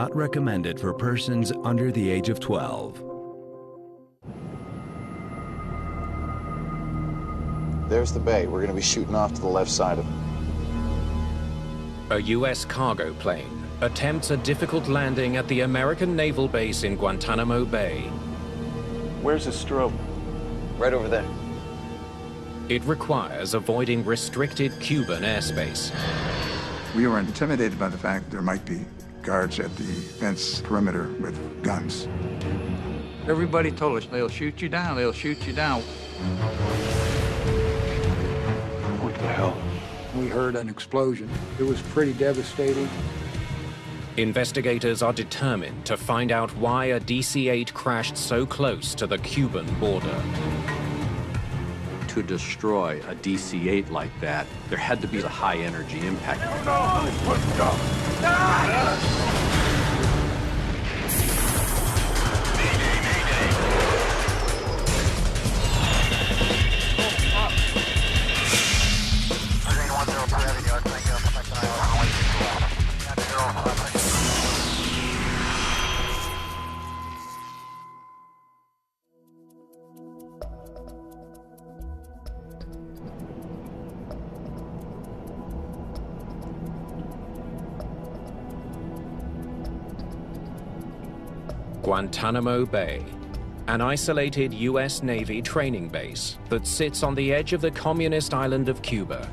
not recommended for persons under the age of 12. There's the bay. We're going to be shooting off to the left side of it. A U.S. cargo plane attempts a difficult landing at the American naval base in Guantanamo Bay. Where's the strobe? Right over there. It requires avoiding restricted Cuban airspace. We were intimidated by the fact there might be guards at the fence perimeter with guns. Everybody told us, they'll shoot you down, they'll shoot you down. What the hell? We heard an explosion. It was pretty devastating. Investigators are determined to find out why a DC-8 crashed so close to the Cuban border. To destroy a DC-8 like that, there had to be the high-energy impact. Let's go! Guantanamo Bay, an isolated U.S. Navy training base that sits on the edge of the communist island of Cuba.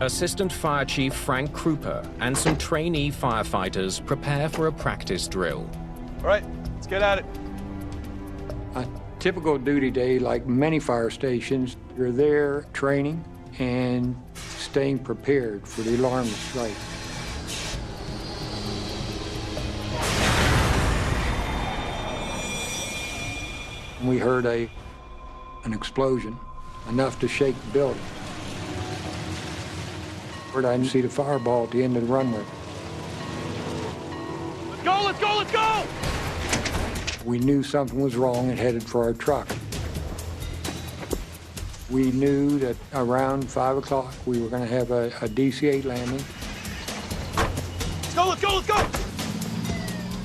Assistant Fire Chief Frank Krupa and some trainee firefighters prepare for a practice drill. All right, let's get at it. A typical duty day, like many fire stations, you're there training and staying prepared for the alarm to strike. We heard an explosion, enough to shake the building. I didn't see the fireball at the end of the runway. Let's go, let's go, let's go! We knew something was wrong and headed for our truck. We knew that around 5 o'clock we were going to have a DC-8 landing. Let's go, let's go, let's go!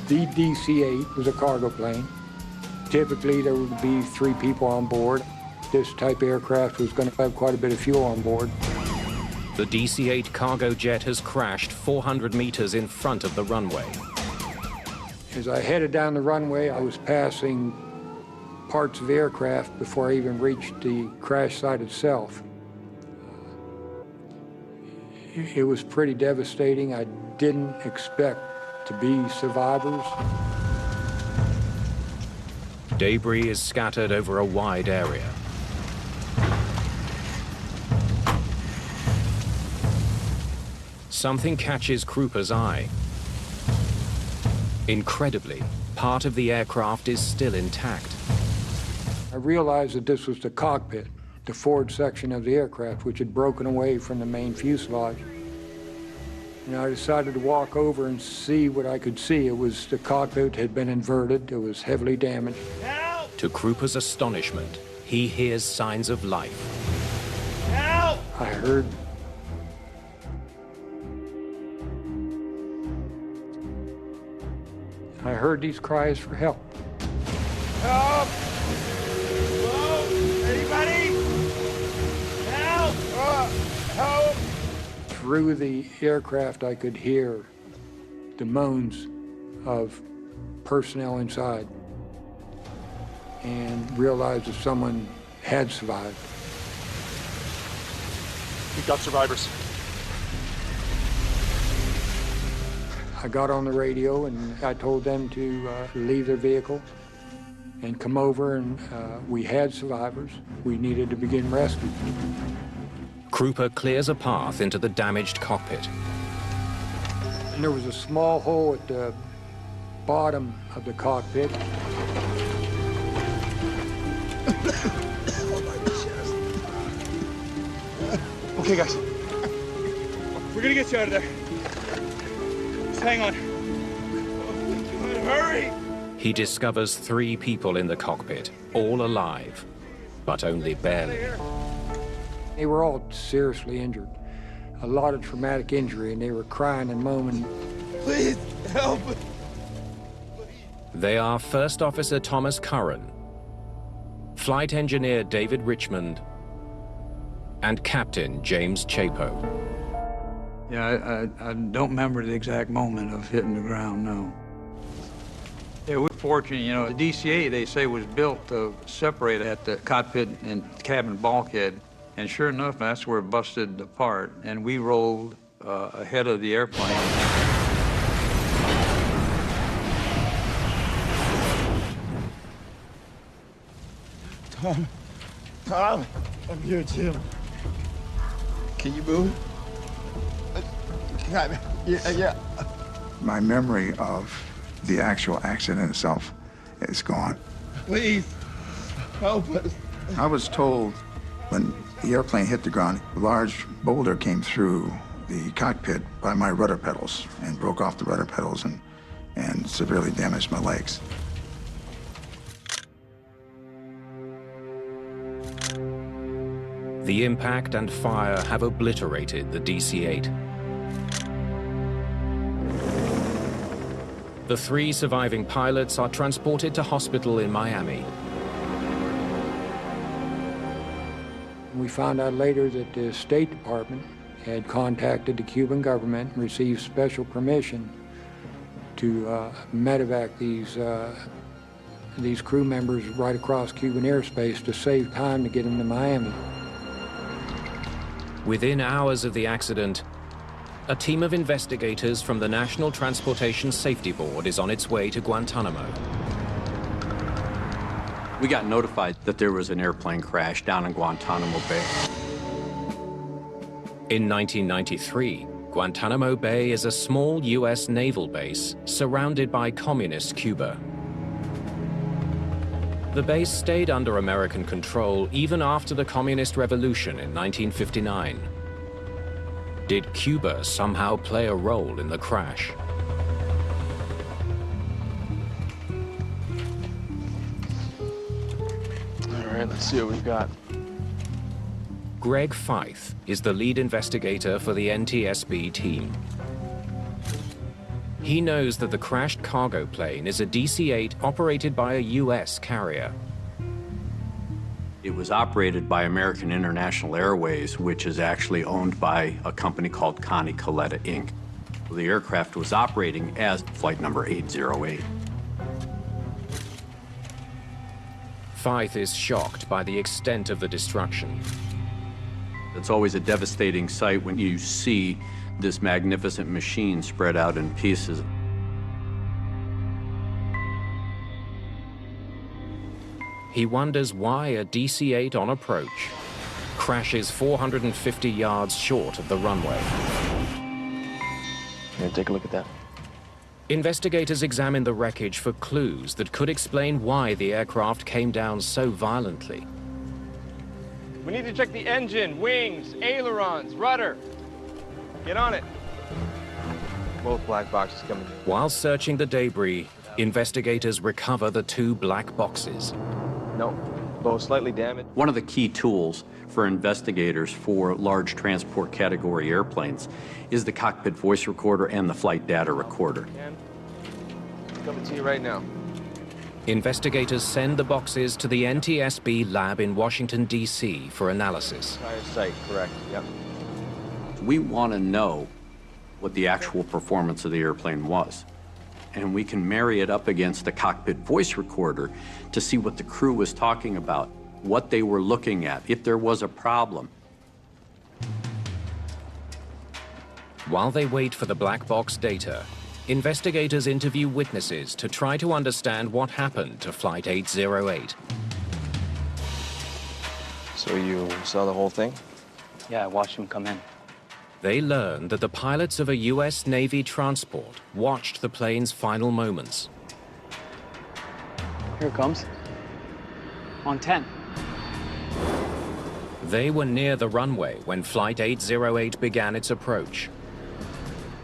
The DC-8 was a cargo plane. Typically, there would be 3 people on board. This type of aircraft was going to have quite a bit of fuel on board. The DC-8 cargo jet has crashed 400 meters in front of the runway. As I headed down the runway, I was passing parts of the aircraft before I even reached the crash site itself. It was pretty devastating. I didn't expect to be survivors. Debris is scattered over a wide area. Something catches Krupa's eye. Incredibly, part of the aircraft is still intact. I realized that this was the cockpit, the forward section of the aircraft, which had broken away from the main fuselage. And I decided to walk over and see what I could see. It was the cockpit had been inverted. It was heavily damaged. Help! To Krupa's astonishment, he hears signs of life. Help! I heard these cries for help. Help! Hello? Anybody? Help! Help! Through the aircraft, I could hear the moans of personnel inside and realized that someone had survived. We've got survivors. I got on the radio and I told them to leave their vehicle and come over, and we had survivors. We needed to begin rescue. Krupa clears a path into the damaged cockpit. And there was a small hole at the bottom of the cockpit. Okay, guys. We're gonna get you out of there. Just hang on. Hurry! He discovers 3 people in the cockpit, all alive, but only barely. They were all seriously injured, a lot of traumatic injury, and they were crying and moaning. Please, help! They are First Officer Thomas Curran, Flight Engineer David Richmond, and Captain James Chapo. Yeah, I don't remember the exact moment of hitting the ground, no. Yeah, we're fortunate, you know, the DC-8, they say, was built to separate at the cockpit and cabin bulkhead. And sure enough, that's where it busted apart. And we rolled ahead of the airplane. Tom, I'm here, Jim. Can you move? Yeah. My memory of the actual accident itself is gone. Please, help us. I was told when the airplane hit the ground, a large boulder came through the cockpit by my rudder pedals and broke off the rudder pedals and severely damaged my legs. The impact and fire have obliterated the DC-8. The 3 surviving pilots are transported to hospital in Miami. We found out later that the State Department had contacted the Cuban government and received special permission to medevac these crew members right across Cuban airspace to save time to get them to Miami. Within hours of the accident, a team of investigators from the National Transportation Safety Board is on its way to Guantanamo. We got notified that there was an airplane crash down in Guantanamo Bay. In 1993, Guantanamo Bay is a small U.S. naval base surrounded by communist Cuba. The base stayed under American control even after the Communist Revolution in 1959. Did Cuba somehow play a role in the crash? All right, let's see what we've got. Greg Feith is the lead investigator for the NTSB team. He knows that the crashed cargo plane is a DC-8 operated by a U.S. carrier. It was operated by American International Airways, which is actually owned by a company called Connie Coletta, Inc. The aircraft was operating as flight number 808. Feith is shocked by the extent of the destruction. It's always a devastating sight when you see this magnificent machine spread out in pieces. He wonders why a DC-8 on approach crashes 450 yards short of the runway. Here, take a look at that. Investigators examine the wreckage for clues that could explain why the aircraft came down so violently. We need to check the engine, wings, ailerons, rudder. Get on it. Both black boxes coming in. While searching the debris, investigators recover the 2 black boxes. No, both slightly damaged. One of the key tools for investigators for large transport category airplanes is the cockpit voice recorder and the flight data recorder. Coming to you right now. Investigators send the boxes to the NTSB lab in Washington, D.C. for analysis. Entire site, correct, yep. We want to know what the actual performance of the airplane was. And we can marry it up against the cockpit voice recorder to see what the crew was talking about, what they were looking at, if there was a problem. While they wait for the black box data, investigators interview witnesses to try to understand what happened to Flight 808. So you saw the whole thing? Yeah, I watched him come in. They learn that the pilots of a U.S. Navy transport watched the plane's final moments. Here it comes. On 10. They were near the runway when Flight 808 began its approach.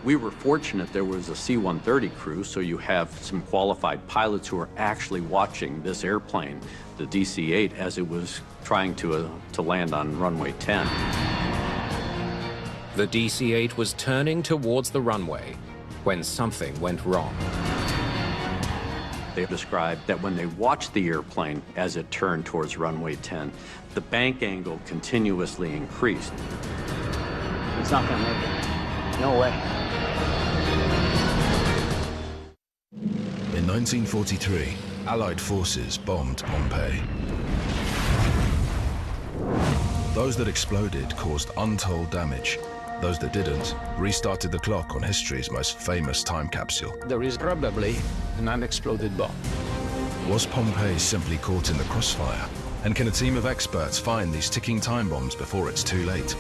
We were fortunate there was a C-130 crew, so you have some qualified pilots who are actually watching this airplane, the DC-8, as it was trying to land on runway 10. The DC-8 was turning towards the runway when something went wrong. They described that when they watched the airplane as it turned towards runway 10, the bank angle continuously increased. He's not gonna make it. No way. In 1943, Allied forces bombed Pompeii. Those that exploded caused untold damage. Those that didn't restarted the clock on history's most famous time capsule. There is probably an unexploded bomb. Was Pompeii simply caught in the crossfire? And can a team of experts find these ticking time bombs before it's too late?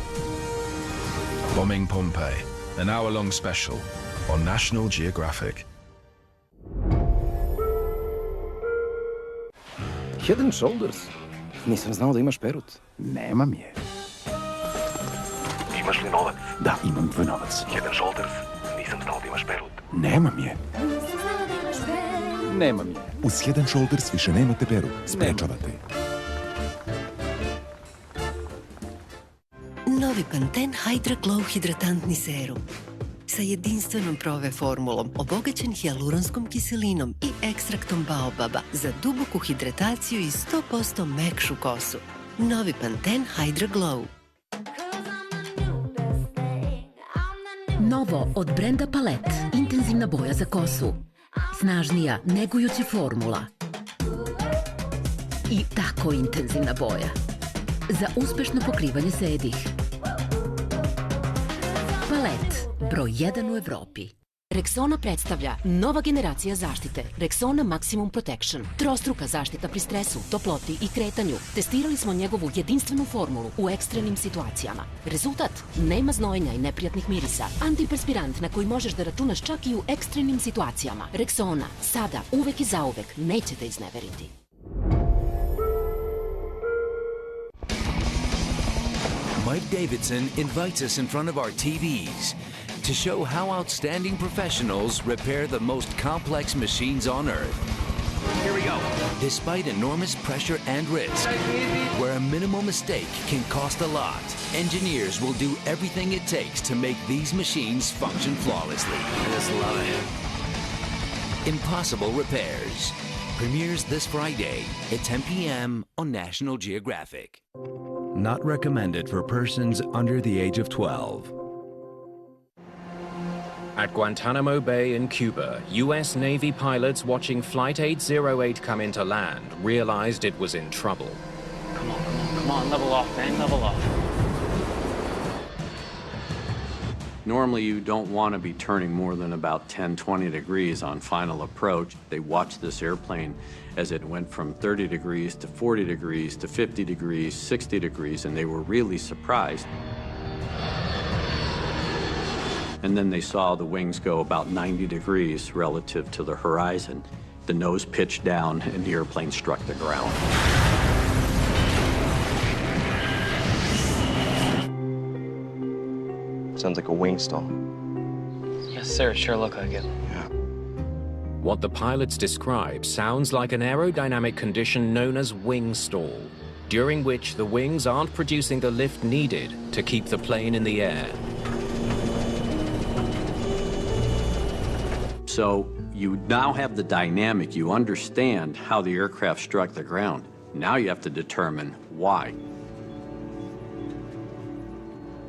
Bombing Pompeii, an hour-long special on National Geographic. Head and Shoulders? Nisam znao da imaš perut. Nemam je. Imaš li novac? Da, imam tvoj novac. Head and Shoulders? Nisam znao da imaš perut. Nemam je. Nemam je. Uz Head and Shoulders više nemate perut. Sprečavate. Novi Pantene Hydra Glow hidratantni serum sa jedinstvenom prove formulom, obogaćen hijaluronskom kiselinom i ekstraktom baobaba za duboku hidrataciju i 100% mekšu kosu. Novi Pantene Hydra Glow. Novo od brenda Palette, intenzivna boja za kosu. Snažnija, negujuća formula. I tako intenzivna boja. Za uspešno pokrivanje sedih. Palette, broj 1 u Evropi. Rexona predstavlja nova generacija zaštite. Rexona Maximum Protection. Trostruka zaštita pri stresu, toploti i kretanju. Testirali smo njegovu jedinstvenu formulu u ekstremnim situacijama. Rezultat? Nema znojenja i neprijatnih mirisa. Antiperspirant na koji možeš da računaš čak i u ekstremnim situacijama. Rexona, sada, uvek i zauvek, neće te izneveriti. Mike Davidson invites us in front of our TVs to show how outstanding professionals repair the most complex machines on Earth. Here we go. Despite enormous pressure and risk, where a minimal mistake can cost a lot, engineers will do everything it takes to make these machines function flawlessly. I just love it. Impossible Repairs premieres this Friday at 10 p.m. on National Geographic. Not recommended for persons under the age of 12. At Guantanamo Bay in Cuba, U.S. Navy pilots watching Flight 808 come into land realized it was in trouble. Come on, level off, man, level off. Normally, you don't want to be turning more than about 10, 20 degrees on final approach. They watched this airplane as it went from 30 degrees to 40 degrees to 50 degrees, 60 degrees, and they were really surprised. And then they saw the wings go about 90 degrees relative to the horizon. The nose pitched down and the airplane struck the ground. Sounds like a wing stall. Yes, sir, sure look like it. Yeah. What the pilots describe sounds like an aerodynamic condition known as wing stall, during which the wings aren't producing the lift needed to keep the plane in the air. So you now have the dynamic, you understand how the aircraft struck the ground. Now you have to determine why.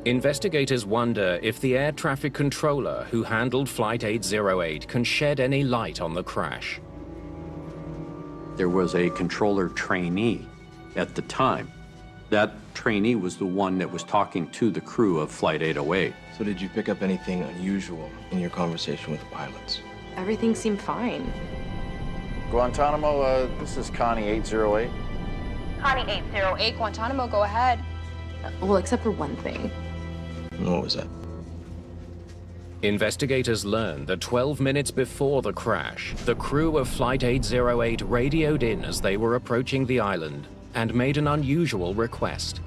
Investigators wonder if the air traffic controller who handled Flight 808 can shed any light on the crash. There was a controller trainee at the time. That trainee was the one that was talking to the crew of Flight 808. So did you pick up anything unusual in your conversation with the pilots? Everything seemed fine. Guantanamo, this is Connie 808. Connie 808, Guantanamo, go ahead. Well, except for one thing. What was that? Investigators learned that 12 minutes before the crash, the crew of Flight 808 radioed in as they were approaching the island and made an unusual request.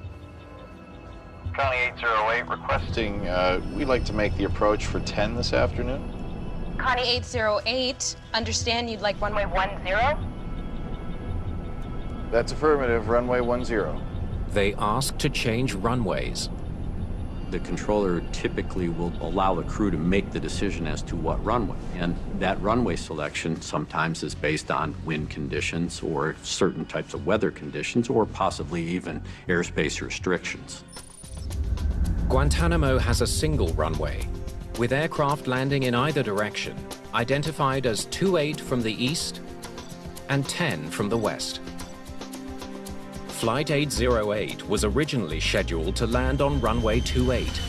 Connie 808 requesting, we'd like to make the approach for 10 this afternoon. Connie 808, understand you'd like runway 10? That's affirmative, runway 10. They asked to change runways. The controller typically will allow the crew to make the decision as to what runway. And that runway selection sometimes is based on wind conditions or certain types of weather conditions or possibly even airspace restrictions. Guantanamo has a single runway, with aircraft landing in either direction, identified as 28 from the east and 10 from the west. Flight 808 was originally scheduled to land on runway 28.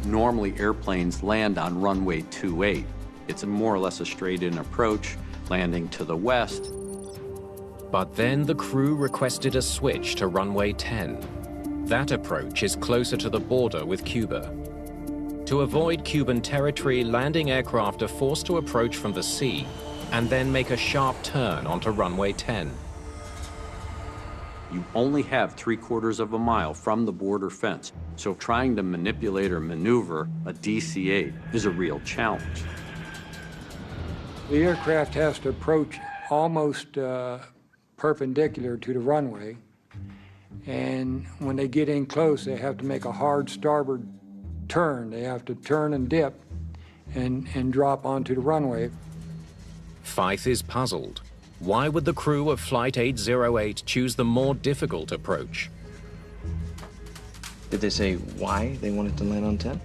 Normally, airplanes land on runway 28. It's more or less a straight-in approach, landing to the west. But then the crew requested a switch to runway 10. That approach is closer to the border with Cuba. To avoid Cuban territory, landing aircraft are forced to approach from the sea and then make a sharp turn onto runway 10. You only have 3/4 of a mile from the border fence, so trying to manipulate or maneuver a DC-8 is a real challenge. The aircraft has to approach almost perpendicular to the runway, and when they get in close, they have to make a hard starboard turn. They have to turn and dip and drop onto the runway. Feith is puzzled. Why would the crew of Flight 808 choose the more difficult approach? Did they say why they wanted to land on 10?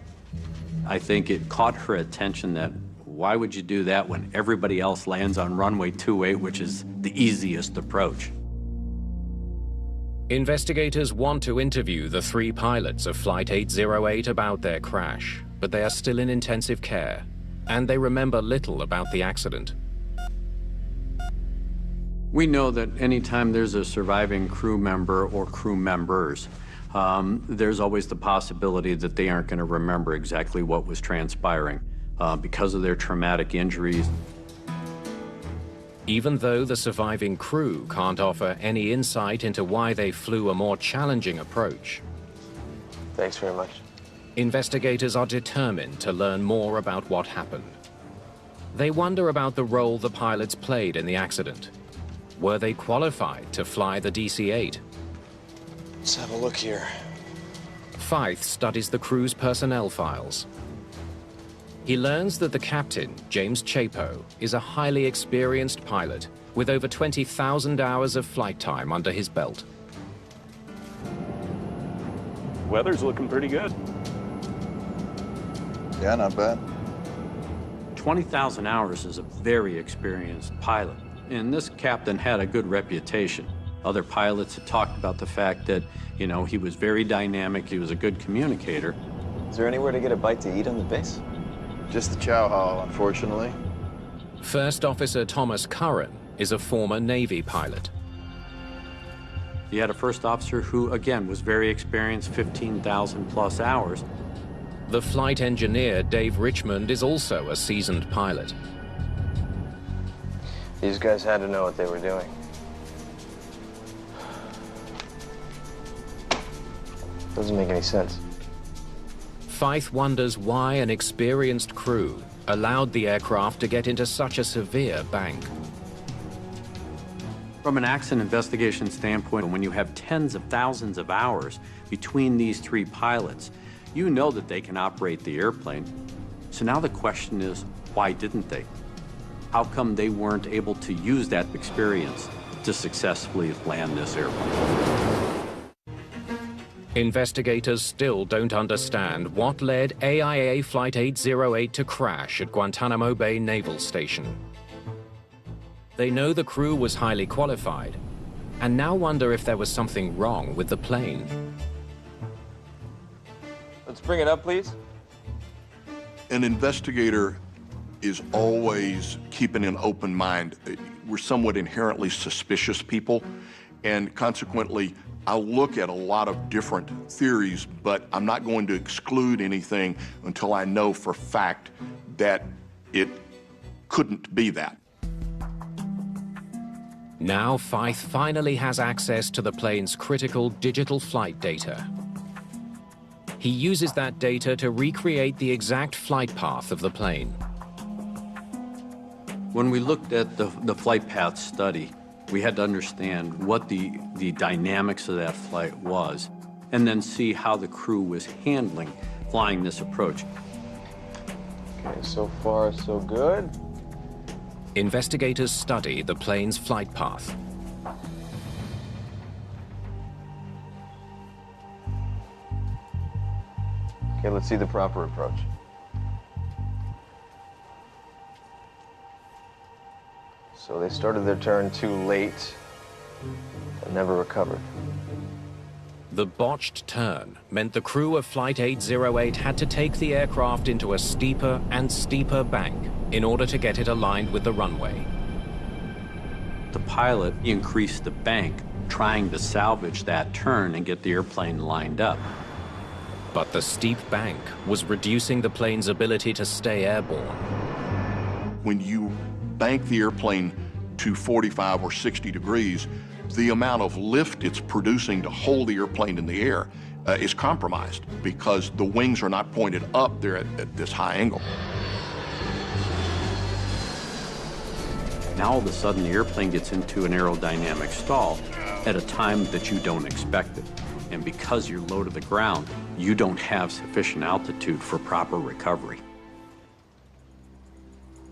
I think it caught her attention that why would you do that when everybody else lands on runway 28, which is the easiest approach? Investigators want to interview the 3 pilots of Flight 808 about their crash, but they are still in intensive care, and they remember little about the accident. We know that anytime there's a surviving crew member or crew members, there's always the possibility that they aren't going to remember exactly what was transpiring because of their traumatic injuries. Even though the surviving crew can't offer any insight into why they flew a more challenging approach. Thanks very much. Investigators are determined to learn more about what happened. They wonder about the role the pilots played in the accident. Were they qualified to fly the DC-8? Let's have a look here. Feith studies the crew's personnel files. He learns that the captain, James Chapo, is a highly experienced pilot with over 20,000 hours of flight time under his belt. Weather's looking pretty good. Yeah, not bad. 20,000 hours is a very experienced pilot. And this captain had a good reputation. Other pilots had talked about the fact that, you know, he was very dynamic, he was a good communicator. Is there anywhere to get a bite to eat on the base? Just the chow hall, unfortunately. First Officer Thomas Curran is a former Navy pilot. He had a first officer who, again, was very experienced, 15,000 plus hours. The flight engineer, Dave Richmond, is also a seasoned pilot. These guys had to know what they were doing. Doesn't make any sense. Feith wonders why an experienced crew allowed the aircraft to get into such a severe bank. From an accident investigation standpoint, when you have tens of thousands of hours between these 3 pilots, you know that they can operate the airplane. So now the question is, why didn't they? How come they weren't able to use that experience to successfully land this airplane? Investigators still don't understand what led AIA Flight 808 to crash at Guantanamo Bay Naval Station. They know the crew was highly qualified, and now wonder if there was something wrong with the plane. Let's bring it up, please. An investigator is always keeping an open mind. We're somewhat inherently suspicious people, and consequently, I'll look at a lot of different theories, but I'm not going to exclude anything until I know for fact that it couldn't be that. Now Feith finally has access to the plane's critical digital flight data. He uses that data to recreate the exact flight path of the plane. When we looked at the flight path study, we had to understand what the dynamics of that flight was. and then see how the crew was handling flying this approach. Okay, so far so good. Investigators study the plane's flight path. Okay, let's see the proper approach. So they started their turn too late and never recovered. The botched turn meant the crew of Flight 808 had to take the aircraft into a steeper and steeper bank in order to get it aligned with the runway. The pilot increased the bank, trying to salvage that turn and get the airplane lined up. But the steep bank was reducing the plane's ability to stay airborne. When you bank the airplane to 45 or 60 degrees, the amount of lift it's producing to hold the airplane in the air is compromised because the wings are not pointed up there at this high angle. Now all of a sudden the airplane gets into an aerodynamic stall at a time that you don't expect it. And because you're low to the ground, you don't have sufficient altitude for proper recovery.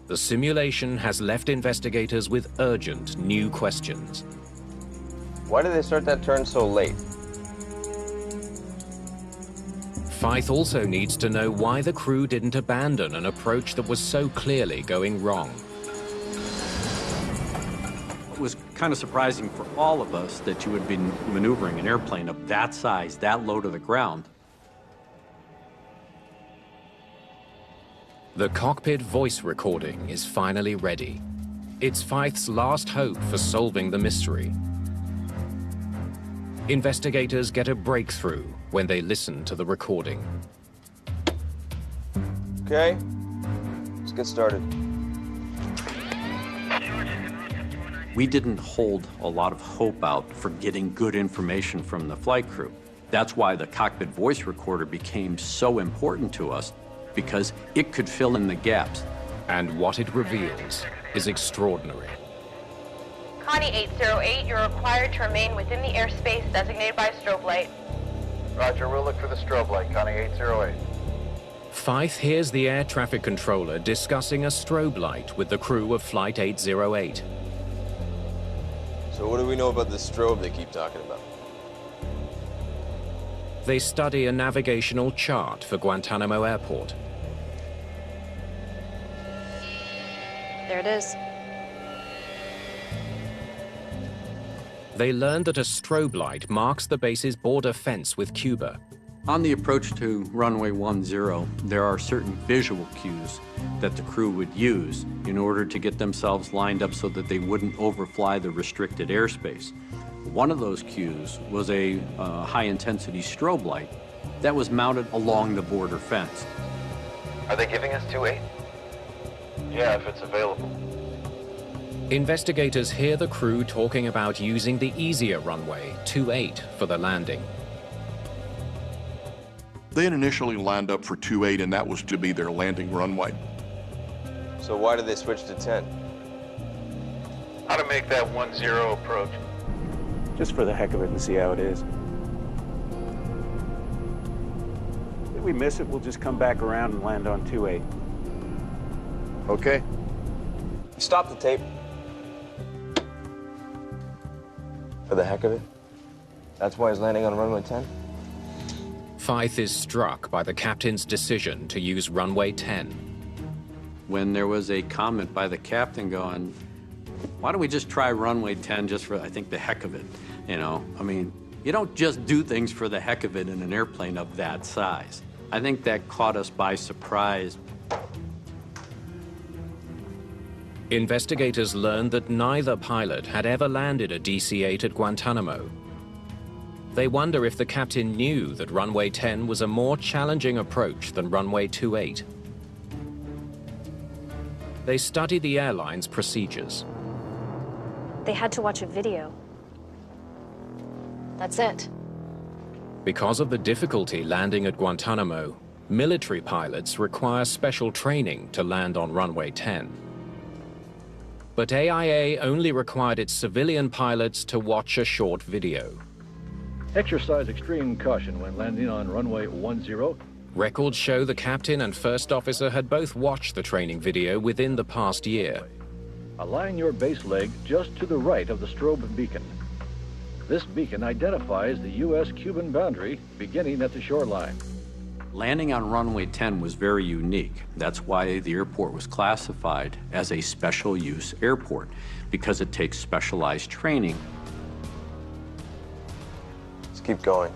The simulation has left investigators with urgent new questions. Why did they start that turn so late? Feith also needs to know why the crew didn't abandon an approach that was so clearly going wrong. It was kind of surprising for all of us that you would be maneuvering an airplane of that size, that low to the ground. The cockpit voice recording is finally ready. It's Feith's last hope for solving the mystery. Investigators get a breakthrough when they listen to the recording. Okay, let's get started. We didn't hold a lot of hope out for getting good information from the flight crew. That's why the cockpit voice recorder became so important to us, because it could fill in the gaps. And what it reveals is extraordinary. Connie 808, you're required to remain within the airspace designated by a strobe light. Roger, we'll look for the strobe light, Connie 808. Feith hears the air traffic controller discussing a strobe light with the crew of Flight 808. So what do we know about this strobe they keep talking about? They study a navigational chart for Guantanamo Airport. There it is. They learn that a strobe light marks the base's border fence with Cuba. On the approach to runway 10, there are certain visual cues that the crew would use in order to get themselves lined up so that they wouldn't overfly the restricted airspace. One of those cues was a high-intensity strobe light that was mounted along the border fence. Are they giving us 28? Yeah, if it's available. Investigators hear the crew talking about using the easier runway, 28, for the landing. They had initially lined up for 28, and that was to be their landing runway. So why did they switch to 10? How to make that 10 approach? Just for the heck of it and see how it is. If we miss it, we'll just come back around and land on 28. Okay. Stop the tape. For the heck of it? That's why he's landing on runway 10? Feith is struck by the captain's decision to use runway 10. When there was a comment by the captain going, why don't we just try runway 10 just for, I think, the heck of it? You know, I mean, you don't just do things for the heck of it in an airplane of that size. I think that caught us by surprise. Investigators learned that neither pilot had ever landed a DC-8 at Guantanamo. They wonder if the captain knew that runway 10 was a more challenging approach than runway 28. They study the airline's procedures. They had to watch a video. That's it. Because of the difficulty landing at Guantanamo, military pilots require special training to land on runway 10. But AIA only required its civilian pilots to watch a short video. Exercise extreme caution when landing on runway 10. Records show the captain and first officer had both watched the training video within the past year. Align your base leg just to the right of the strobe beacon. This beacon identifies the U.S.-Cuban boundary beginning at the shoreline. Landing on runway 10 was very unique. That's why the airport was classified as a special use airport, because it takes specialized training. Let's keep going.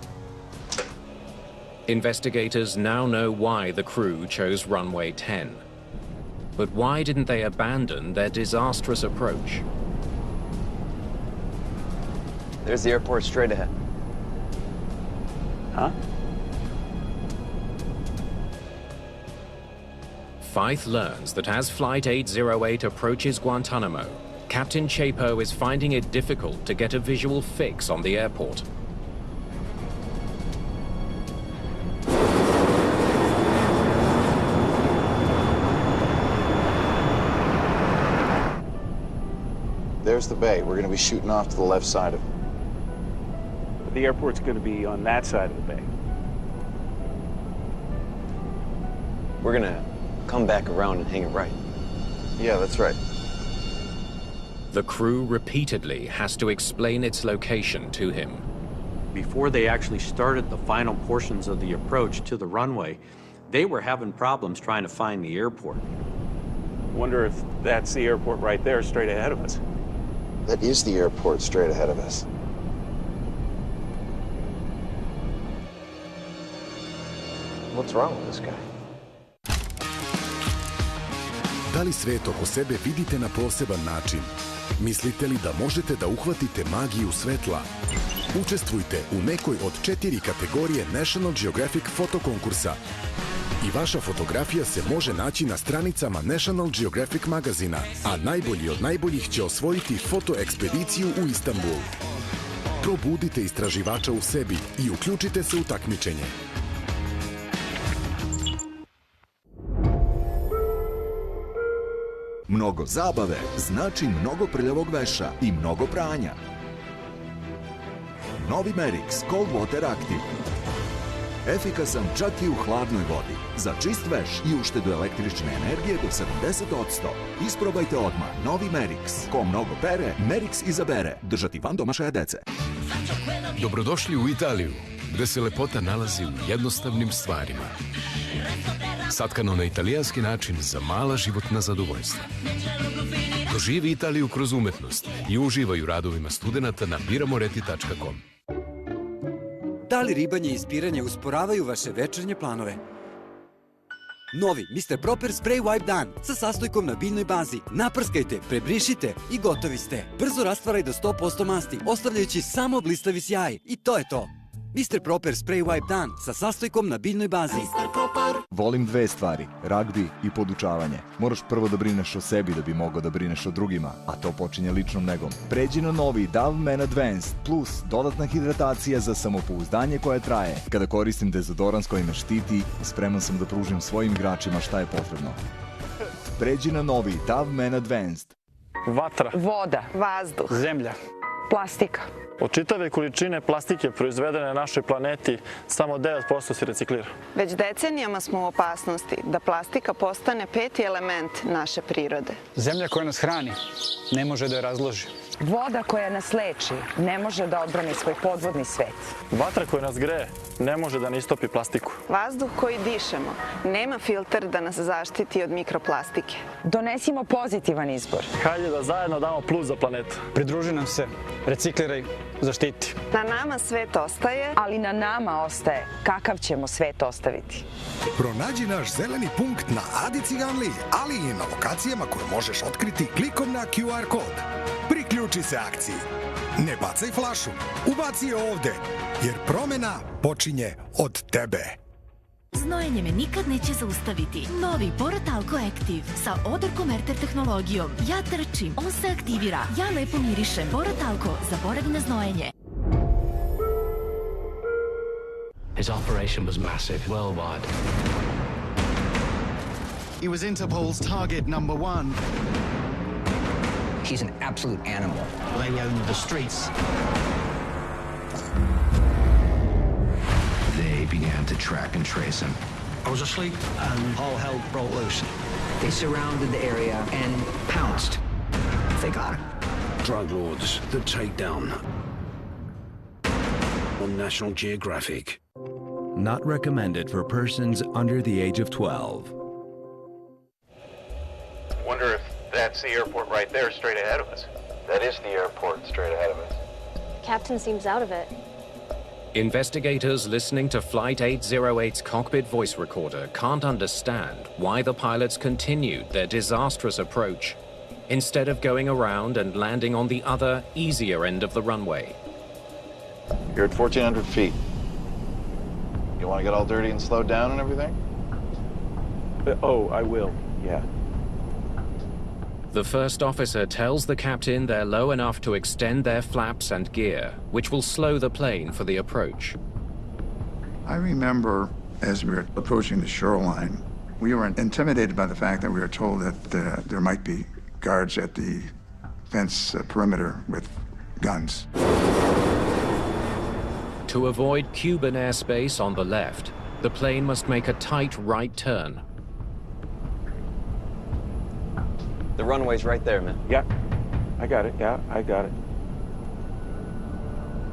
Investigators now know why the crew chose runway 10. But why didn't they abandon their disastrous approach? There's the airport straight ahead. Huh? Fife learns that as Flight 808 approaches Guantanamo, Captain Chapo is finding it difficult to get a visual fix on the airport. There's the bay. We're going to be shooting off to the left side of it. But the airport's going to be on that side of the bay. We're gonna come back around and hang it right. Yeah, that's right. The crew repeatedly has to explain its location to him. Before they actually started the final portions of the approach to the runway, they were having problems trying to find the airport. Wonder if that's the airport right there, straight ahead of us. That is the airport straight ahead of us. What's wrong with this guy? Da li svet oko sebe vidite na poseban način? Mislite li da možete da uhvatite magiju svetla? Učestvujte u nekoj od 4 kategorije National Geographic fotokonkursa. I vaša fotografija se može naći na stranicama National Geographic magazina, a najbolji od najboljih će osvojiti fotoekspediciju u Istanbul. Probudite istraživača u sebi i uključite se u takmičenje. Mnogo zabave znači mnogo prljavog veša i mnogo pranja. Novi Merix Cold Water Active. Efikasan čak i u hladnoj vodi. Za čist veš i uštedu električne energije do 70%. Isprobajte odmah novi Merix. Ko mnogo pere, Merix izabere. Držati van domašaja dece. Dobrodošli u Italiju, gde se lepota nalazi u jednostavnim stvarima. Satkano na italijanski način za mala životna zadovoljstva. Doživi Italiju kroz umetnost i uživaj u radovima studenata na biramoreti.com. Da li ribanje i ispiranje usporavaju vaše večernje planove? Novi Mr. Proper Spray Wipe Dan sa sastojkom na biljnoj bazi. Naprskajte, prebrišite i gotovi ste. Brzo rastvaraj do 100% masti, ostavljajući samo blistavi sjaj. I to je to. Mr. Proper Spray Wipe Dan sa sastojkom na biljnoj bazi. Volim dve stvari, ragbi i podučavanje. Moraš prvo da brineš o sebi da bi mogao da brineš o drugima, a to počinje ličnom negom. Pređi na novi Dove Men Advanced Plus, dodatna hidratacija za samopouzdanje koje traje. Kada koristim dezodorans koji me štiti, spreman sam da pružim svojim igračima šta je potrebno. Pređi na novi Dove Men Advanced. Vatra. Voda. Vazduh. Zemlja. Plastika. Od čitave količine plastike proizvedene na našoj planeti, samo 9% se reciklira. Već decenijama smo u opasnosti da plastika postane 5. element naše prirode. Zemlja koja nas hrani ne može da je razloži. Voda koja nas leči ne može da odbrani svoj podvodni svet. Vatra koja nas greje ne može da ne istopi plastiku. Vazduh koji dišemo nema filter da nas zaštiti od mikroplastike. Donesimo pozitivan izbor. Hajde da zajedno damo plus za planetu. Pridruži nam se, recikliraj, zaštiti. Na nama svet ostaje, ali na nama ostaje kakav ćemo svet ostaviti. Pronađi naš zeleni punkt na Adi Ciganliji, ali i na lokacijama koje možeš otkriti klikom na QR kod. Priključi se akciji. Ne bacaj flašu, ubaci je ovde, jer promena počinje od tebe. Znojenje me nikad neće zaustaviti. Novi Porotalco Active sa odor konverter tehnologijom. Ja trčim, on se aktivira. Ja lepo mirišem. Porotalco, zaboravi na znojenje. His operation was massive, worldwide. He was Interpol's target #1. He's an absolute animal. They owned the streets. to track and trace him. I was asleep and all hell broke loose. They surrounded the area and pounced. They got him. Drug lords, the takedown. On National Geographic. Not recommended for persons under the age of 12. Wonder if that's the airport right there, straight ahead of us. That is the airport straight ahead of us. Captain seems out of it. Investigators listening to Flight 808's cockpit voice recorder can't understand why the pilots continued their disastrous approach, instead of going around and landing on the other, easier end of the runway. You're at 1,400 feet. You want to get all dirty and slow down and everything? Oh, I will, yeah. The first officer tells the captain they're low enough to extend their flaps and gear, which will slow the plane for the approach. I remember as we were approaching the shoreline, we were intimidated by the fact that we were told that there might be guards at the fence perimeter with guns. To avoid Cuban airspace on the left, the plane must make a tight right turn. The runway's right there, man. Yeah, I got it. Yeah, I got it.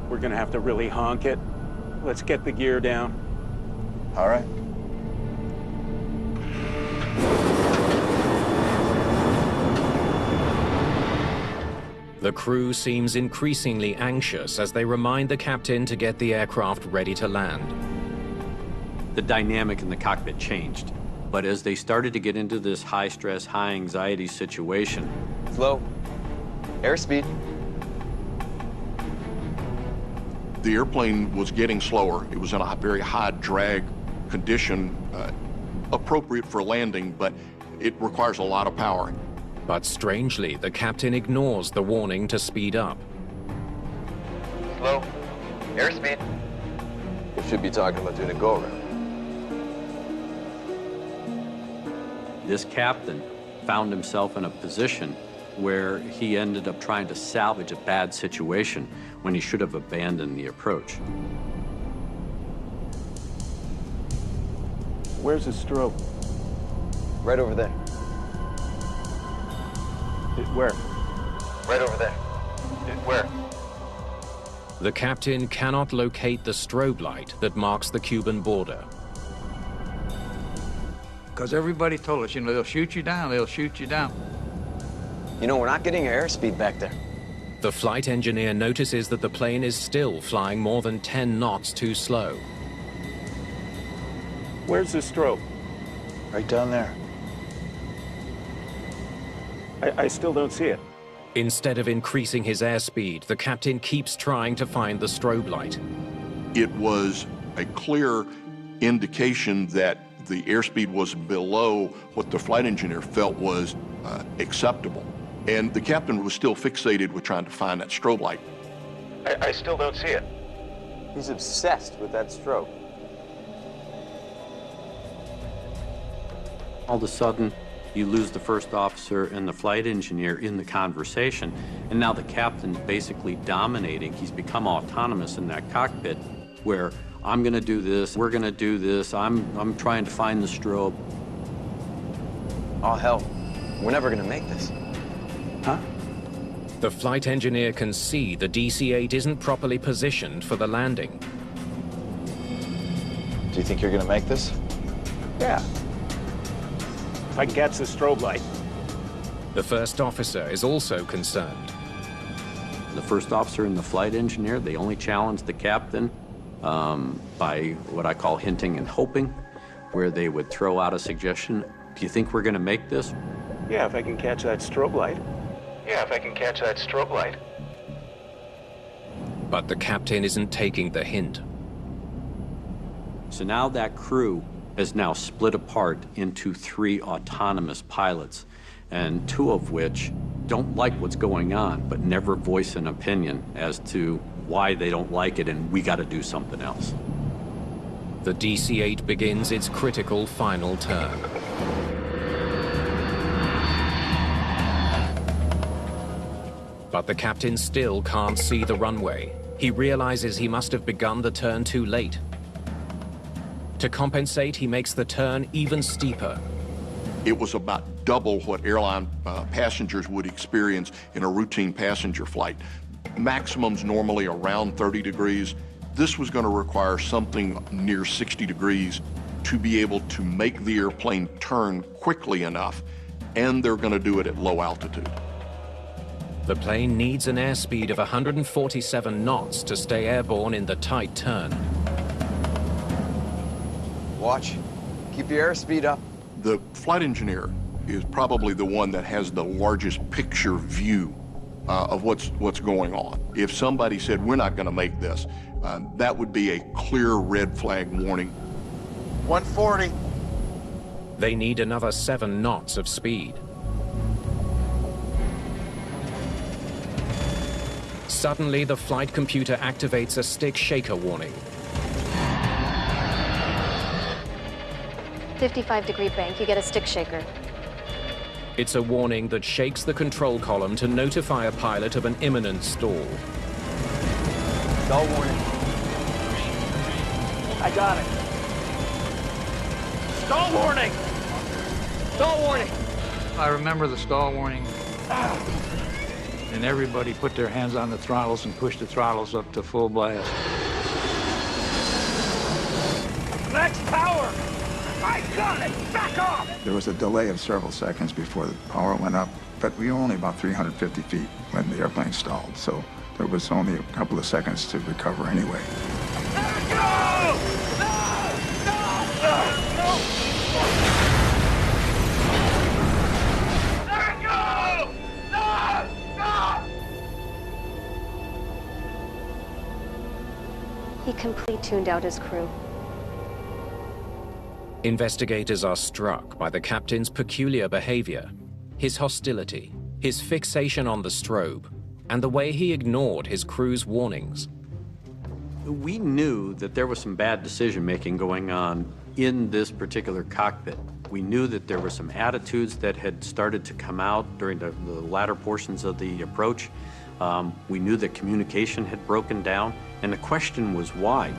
We're gonna have to really honk it. Let's get the gear down. All right. The crew seems increasingly anxious as they remind the captain to get the aircraft ready to land. The dynamic in the cockpit changed. But as they started to get into this high-stress, high-anxiety situation... Slow. Airspeed. The airplane was getting slower. It was in a very high drag condition, appropriate for landing, but it requires a lot of power. But strangely, the captain ignores the warning to speed up. Slow. Airspeed. We should be talking about doing a go-around. This captain found himself in a position where he ended up trying to salvage a bad situation when he should have abandoned the approach. Where's the strobe? Right over there. Where? Right over there. Where? The captain cannot locate the strobe light that marks the Cuban border. Because everybody told us, they'll shoot you down, they'll shoot you down. We're not getting your airspeed back there. The flight engineer notices that the plane is still flying more than 10 knots too slow. Where's the strobe? Right down there. I still don't see it. Instead of increasing his airspeed, the captain keeps trying to find the strobe light. It was a clear indication that the airspeed was below what the flight engineer felt was acceptable. And the captain was still fixated with trying to find that strobe light. I still don't see it. He's obsessed with that strobe. All of a sudden, you lose the first officer and the flight engineer in the conversation, and now the captain's basically dominating. He's become autonomous in that cockpit where I'm gonna do this, we're gonna do this, I'm trying to find the strobe. Oh, hell. We're never gonna make this. Huh? The flight engineer can see the DC-8 isn't properly positioned for the landing. Do you think you're gonna make this? Yeah. If I can catch the strobe light. The first officer is also concerned. The first officer and the flight engineer, they only challenged the captain by what I call hinting and hoping, where they would throw out a suggestion. Do you think we're gonna make this? Yeah, if I can catch that strobe light. Yeah, if I can catch that strobe light. But the captain isn't taking the hint. So now that crew is now split apart into 3 autonomous pilots, and 2 of which don't like what's going on, but never voice an opinion as to why they don't like it and we got to do something else. The DC-8 begins its critical final turn. But the captain still can't see the runway. He realizes he must have begun the turn too late. To compensate, he makes the turn even steeper. It was about double what airline passengers would experience in a routine passenger flight. Maximums normally around 30 degrees. This was going to require something near 60 degrees to be able to make the airplane turn quickly enough, and they're going to do it at low altitude. The plane needs an airspeed of 147 knots to stay airborne in the tight turn. Watch. Keep your airspeed up. The flight engineer is probably the one that has the largest picture view of what's going on. If somebody said, we're not going to make this, that would be a clear red flag warning. 140. They need another 7 knots of speed. Suddenly, the flight computer activates a stick shaker warning. 55-degree bank, you get a stick shaker. It's a warning that shakes the control column to notify a pilot of an imminent stall. Stall warning. I got it. Stall warning! Stall warning! I remember the stall warning. And everybody put their hands on the throttles and pushed the throttles up to full blast. Max power! I got it! Back off! There was a delay of several seconds before the power went up, but we were only about 350 feet when the airplane stalled, so there was only a couple of seconds to recover anyway. No! No! No! No! Let go! No! No! He completely tuned out his crew. Investigators are struck by the captain's peculiar behavior, his hostility, his fixation on the strobe, and the way he ignored his crew's warnings. We knew that there was some bad decision-making going on in this particular cockpit. We knew that there were some attitudes that had started to come out during the latter portions of the approach. We knew that communication had broken down, and the question was why.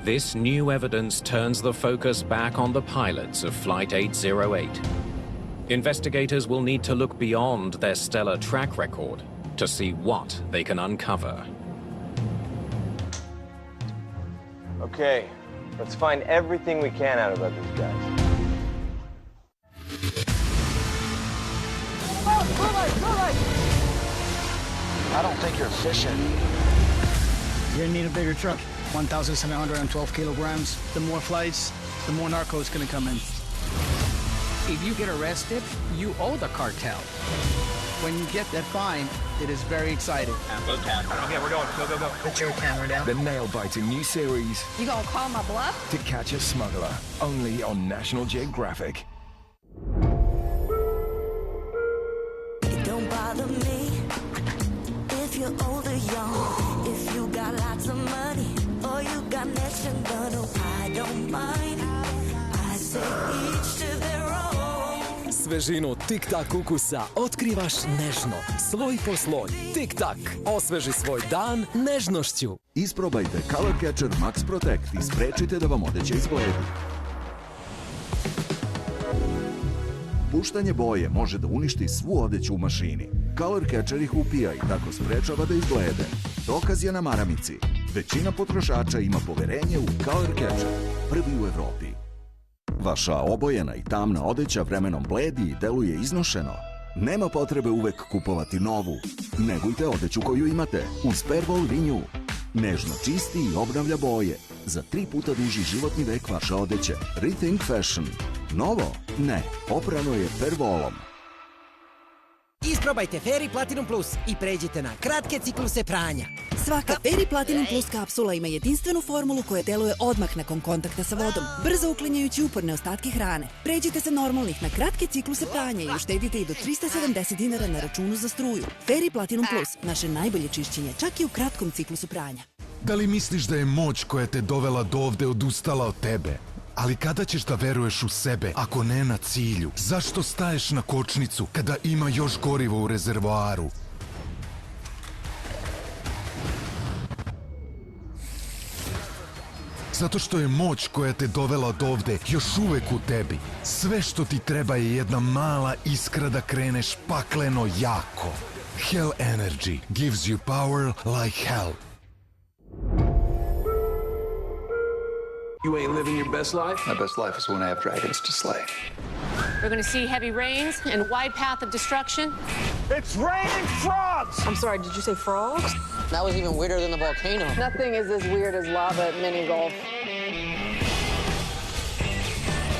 This new evidence turns the focus back on the pilots of Flight 808. Investigators will need to look beyond their stellar track record to see what they can uncover. Okay, let's find everything we can out about these guys. I don't think you're fishing. You're gonna need a bigger truck. 1,712 kilograms. The more flights, the more narco's gonna come in. If you get arrested, you owe the cartel. When you get that fine, it is very exciting. Okay, we're going. Go, go, go. Put your camera down. The nail-biting new series, You gonna call my bluff? To Catch a Smuggler, only on National Geographic. It don't bother me if you're old or young, if you got lots of money or you got next and done. I don't mind. I say each to their own. Svežinu Tik-Tak ukusa otkrivaš nežno, sloj po sloj. Tik-Tak, osveži svoj dan nežnošću. Isprobajte Color Catcher Max Protect i sprečite da vam odeća izbledi. Puštanje boje može da uništi svu odeću u mašini. Color Catcher ih upija i tako sprečava da izblede. Dokaz je na maramici. Većina potrošača ima poverenje u Color Catcher, prvi u Evropi. Vaša obojena i tamna odeća vremenom bledi i deluje iznošeno. Nema potrebe uvek kupovati novu. Negujte odeću koju imate uz Pervol Renew. Nežno čisti i obnavlja boje. Za 3 puta duži životni vek vaše odeće. Rethink Fashion. Novo? Ne. Oprano je Pervolom. Isprobajte Fairy Platinum Plus i pređite na kratke cikluse pranja. Svaka Fairy Platinum Plus kapsula ima jedinstvenu formulu koja deluje odmah nakon kontakta sa vodom, brzo uklanjajući uporne ostatke hrane. Pređite sa normalnih na kratke cikluse pranja i uštedite i do 370 dinara na računu za struju. Fairy Platinum Plus, naše najbolje čišćenje, čak i u kratkom ciklusu pranja. Da li misliš da je moć koja te dovela do ovde odustala od tebe? Ali kada ćeš da veruješ u sebe, ako ne na cilju? Zašto staješ na kočnicu kada ima još goriva u rezervoaru? Zato što je moć koja te dovela od ovde još uvek u tebi. Sve što ti treba je jedna mala iskra da kreneš pakleno jako. Hell Energy gives you power like hell. You ain't living your best life? My best life is when I have dragons to slay. We're gonna see heavy rains and wide path of destruction. It's raining frogs! I'm sorry, did you say frogs? That was even weirder than the volcano. Nothing is as weird as lava at mini golf.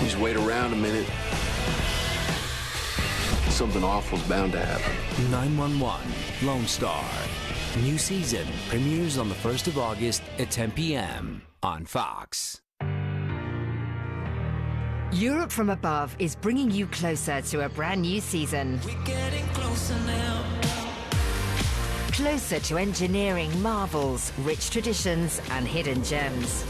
Just wait around a minute. Something awful's bound to happen. 911 Lone Star. New season premieres on the 1st of August at 10 p.m. on Fox. Europe from Above is bringing you closer to a brand new season. We're getting closer now. Closer to engineering marvels, rich traditions, and hidden gems.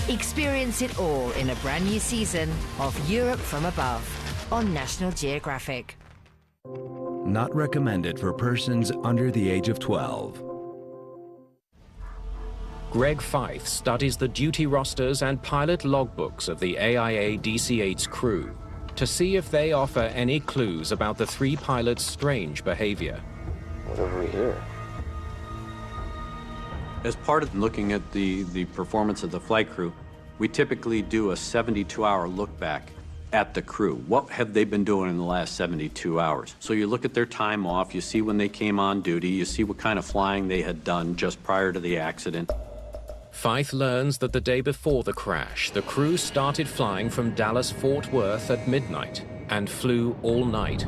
Experience it all in a brand new season of Europe from Above on National Geographic. Not recommended for persons under the age of 12. Greg Fife studies the duty rosters and pilot logbooks of the AIA DC-8's crew to see if they offer any clues about the three pilots' strange behavior. What have we here? As part of looking at the performance of the flight crew, we typically do a 72-hour look back at the crew. What have they been doing in the last 72 hours? So you look at their time off, you see when they came on duty, you see what kind of flying they had done just prior to the accident. Fife learns that the day before the crash, the crew started flying from Dallas-Fort Worth at midnight and flew all night.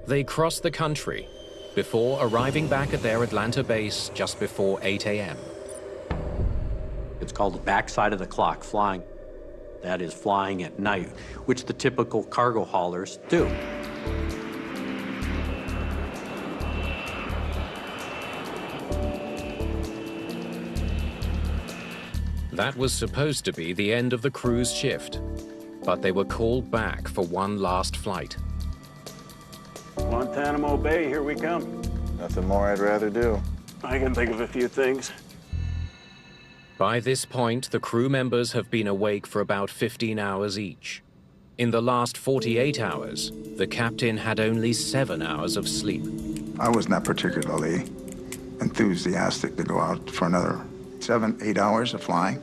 They crossed the country before arriving back at their Atlanta base just before 8 a.m. It's called the backside of the clock flying. That is flying at night, which the typical cargo haulers do. That was supposed to be the end of the crew's shift, but they were called back for one last flight. Guantanamo Bay, here we come. Nothing more I'd rather do. I can think of a few things. By this point, the crew members have been awake for about 15 hours each. In the last 48 hours, the captain had only 7 hours of sleep. I was not particularly enthusiastic to go out for another 7, 8 hours of flying.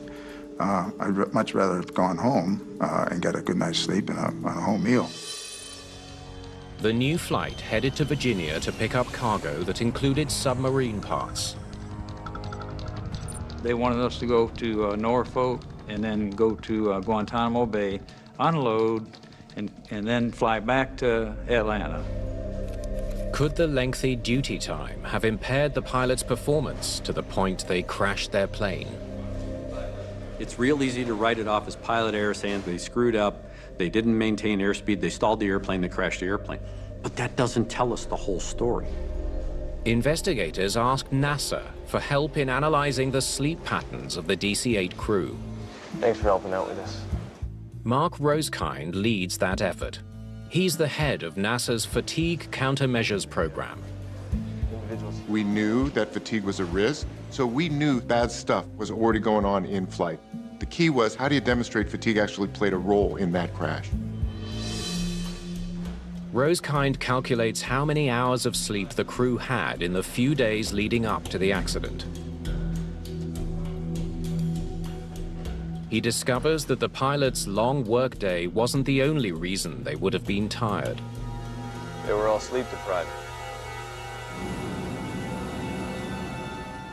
I'd much rather have gone home and get a good night's sleep and a home meal. The new flight headed to Virginia to pick up cargo that included submarine parts. They wanted us to go to Norfolk and then go to Guantanamo Bay, unload, and then fly back to Atlanta. Could the lengthy duty time have impaired the pilot's performance to the point they crashed their plane? It's real easy to write it off as pilot error, saying they screwed up, they didn't maintain airspeed, they stalled the airplane, they crashed the airplane. But that doesn't tell us the whole story. Investigators asked NASA for help in analyzing the sleep patterns of the DC-8 crew. Thanks for helping out with this. Mark Rosekind leads that effort. He's the head of NASA's Fatigue Countermeasures Program. We knew that fatigue was a risk, so we knew bad stuff was already going on in flight. The key was, how do you demonstrate fatigue actually played a role in that crash? Rosekind calculates how many hours of sleep the crew had in the few days leading up to the accident. He discovers that the pilot's long workday wasn't the only reason they would have been tired. They were all sleep deprived.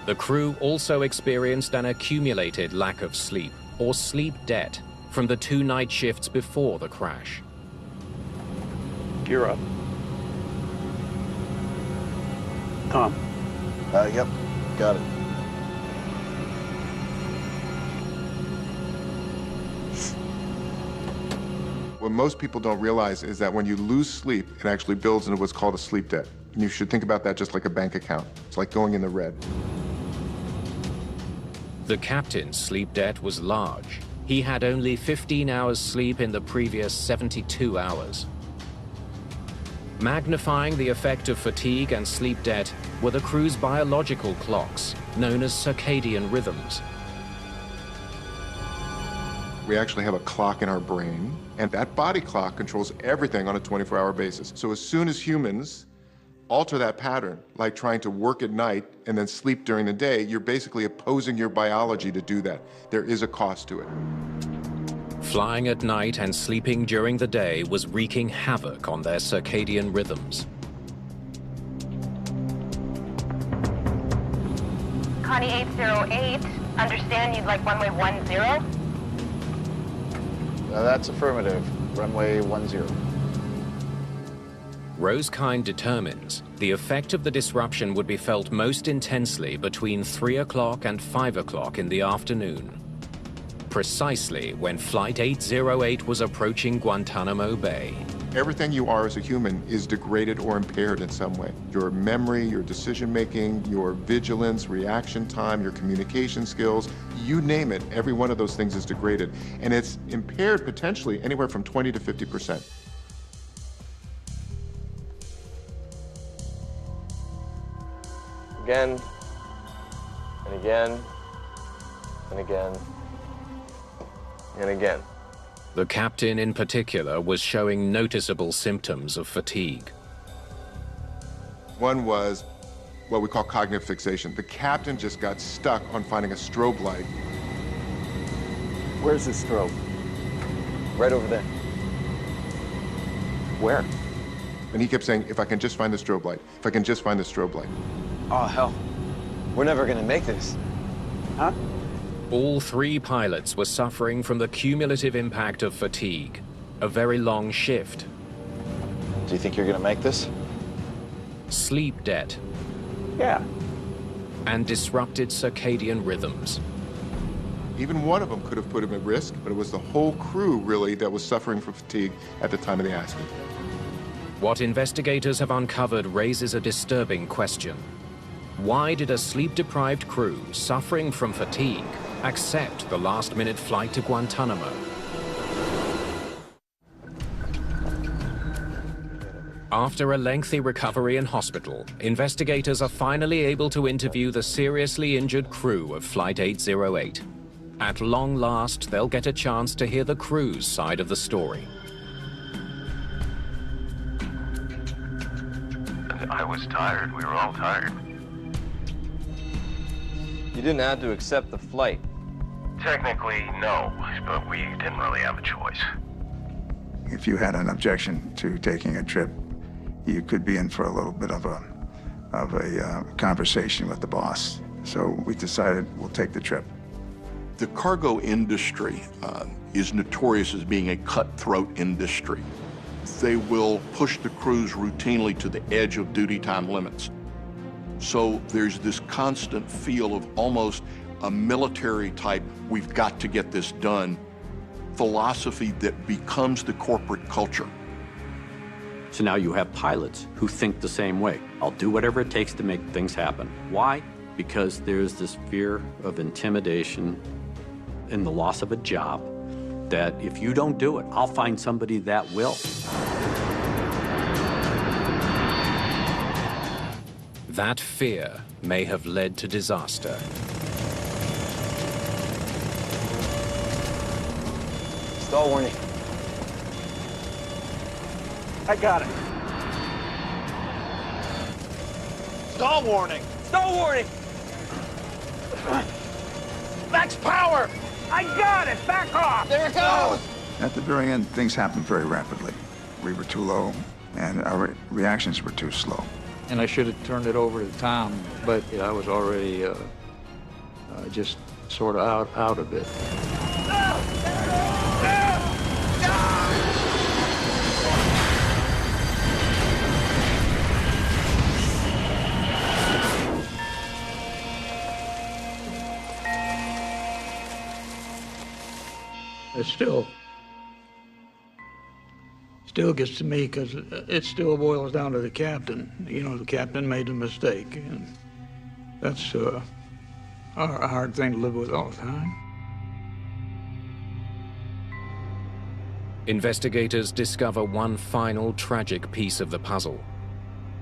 The crew also experienced an accumulated lack of sleep, or sleep debt, from the 2 night shifts before the crash. Gear up. Tom. Yep, got it. What most people don't realize is that when you lose sleep, it actually builds into what's called a sleep debt. And you should think about that just like a bank account. It's like going in the red. The captain's sleep debt was large. He had only 15 hours sleep in the previous 72 hours. Magnifying the effect of fatigue and sleep debt were the crew's biological clocks, known as circadian rhythms. We actually have a clock in our brain, and that body clock controls everything on a 24-hour basis. So as soon as humans alter that pattern, like trying to work at night and then sleep during the day, you're basically opposing your biology to do that. There is a cost to it. Flying at night and sleeping during the day was wreaking havoc on their circadian rhythms. Connie 808, understand you'd like runway 10? That's affirmative. Runway 10. Rosekind determines the effect of the disruption would be felt most intensely between 3 o'clock and 5 o'clock in the afternoon, precisely when Flight 808 was approaching Guantanamo Bay. Everything you are as a human is degraded or impaired in some way. Your memory, your decision-making, your vigilance, reaction time, your communication skills, you name it, every one of those things is degraded. And it's impaired potentially anywhere from 20 to 50%. Again, and again, and again, and again. The captain in particular was showing noticeable symptoms of fatigue. One was what we call cognitive fixation. The captain just got stuck on finding a strobe light. Where's the strobe? Right over there. Where? And he kept saying, if I can just find the strobe light, if I can just find the strobe light. Oh, hell. We're never gonna make this. Huh? All 3 pilots were suffering from the cumulative impact of fatigue, a very long shift. Do you think you're going to make this? Sleep debt. Yeah. And disrupted circadian rhythms. Even one of them could have put him at risk, but it was the whole crew, really, that was suffering from fatigue at the time of the accident. What investigators have uncovered raises a disturbing question. Why did a sleep-deprived crew suffering from fatigue accept the last-minute flight to Guantanamo? After a lengthy recovery in hospital, investigators are finally able to interview the seriously injured crew of Flight 808. At long last, they'll get a chance to hear the crew's side of the story. I was tired. We were all tired. You didn't have to accept the flight. Technically, no, but we didn't really have a choice. If you had an objection to taking a trip, you could be in for a little bit of a conversation with the boss. So we decided we'll take the trip. The cargo industry is notorious as being a cutthroat industry. They will push the crews routinely to the edge of duty time limits. So there's this constant feel of almost a military type, we've got to get this done, philosophy that becomes the corporate culture. So now you have pilots who think the same way. I'll do whatever it takes to make things happen. Why? Because there's this fear of intimidation and the loss of a job that if you don't do it, I'll find somebody that will. That fear may have led to disaster. Stall warning. I got it. Stall warning! Stall warning! Max power! I got it! Back off! There it goes! At the very end, things happened very rapidly. We were too low, and our reactions were too slow. And I should have turned it over to Tom, but I was already just sort of out of it. It still gets to me because it still boils down to the captain. You know, the captain made a mistake, and that's a hard thing to live with all the time. Investigators discover one final tragic piece of the puzzle.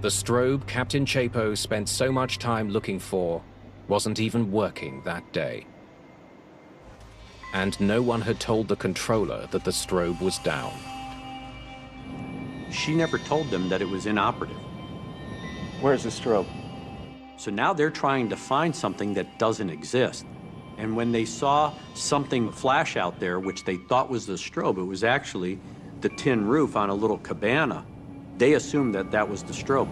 The strobe Captain Chapo spent so much time looking for wasn't even working that day. And no one had told the controller that the strobe was down. She never told them that it was inoperative. Where's the strobe? So now they're trying to find something that doesn't exist. And when they saw something flash out there, which they thought was the strobe, it was actually the tin roof on a little cabana. They assumed that that was the strobe.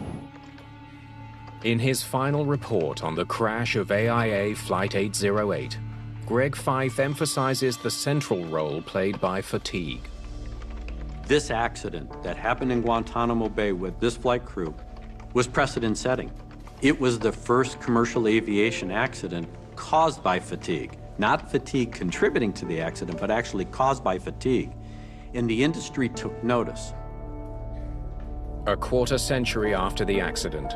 In his final report on the crash of AIA Flight 808, Greg Fife emphasizes the central role played by fatigue. This accident that happened in Guantanamo Bay with this flight crew was precedent-setting. It was the first commercial aviation accident caused by fatigue. Not fatigue contributing to the accident, but actually caused by fatigue. And the industry took notice. A quarter century after the accident,